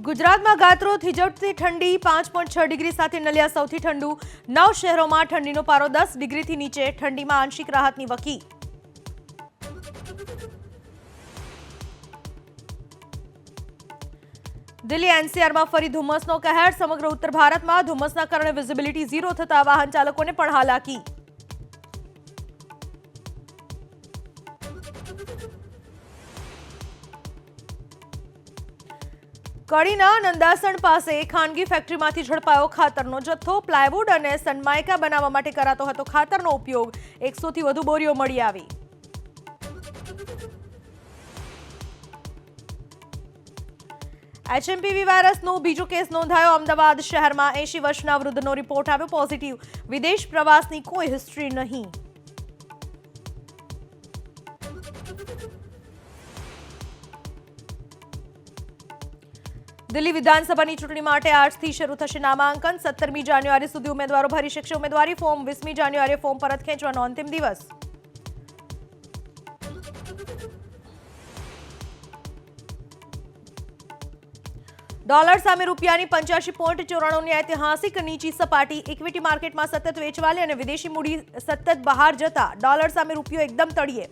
ગુજરાતમાં ગાત્રો થીજવતી ઠંડી 5.6 ડિગ્રી સાથે નલિયા સૌથી ઠંડુ 9 શહેરોમાં ઠંડીનો પારો 10 ડિગ્રીથી નીચે ઠંડીમાં આંશિક રાહતની વકી। દિલ્હી એનસીઆરમાં ફરી ધુમ્મસનો કહેર। સમગ્ર ઉત્તર ભારતમાં ધુમ્મસના કારણે વિઝિબિલિટી 0 થતા વાહન ચાલકોને પણ હાલાકી। કડીના નંદાસણ પાસે ખાનગી ફેક્ટરીમાંથી ઝડપાયો ખાતરનો જથ્થો। પ્લાયવુડ અને સનમાઇકા બનાવવા માટે કરાતો હતો ખાતરનો ઉપયોગ। 100થી વધુ બોરીઓ મળી આવી। એચએમપીવી વાયરસનો બીજો કેસ નોંધાયો। અમદાવાદ શહેરમાં 80 વર્ષના વૃદ્ધનો રિપોર્ટ આવ્યો પોઝિટિવ। વિદેશ પ્રવાસની કોઈ હિસ્ટ્રી નહીં। દિલ્હી વિધાનસભાની ચૂંટણી માટે આજથી શરૂ થશે નામાંકન। 17મી જાન્યુઆરી સુધી ઉમેદવારો ભરી શકશે ઉમેદવારી ફોર્મ। 20મી જાન્યુઆરીએ ફોર્મ પરત ખેંચવાનો અંતિમ દિવસ। ડોલર સામે રૂપિયાની 85.94ની ઐતિહાસિક નીચી સપાટી। ઇક્વિટી માર્કેટમાં સતત વેચવાલી અને વિદેશી મૂડી સતત બહાર જતા ડોલર સામે રૂપિયો એકદમ તળિયે।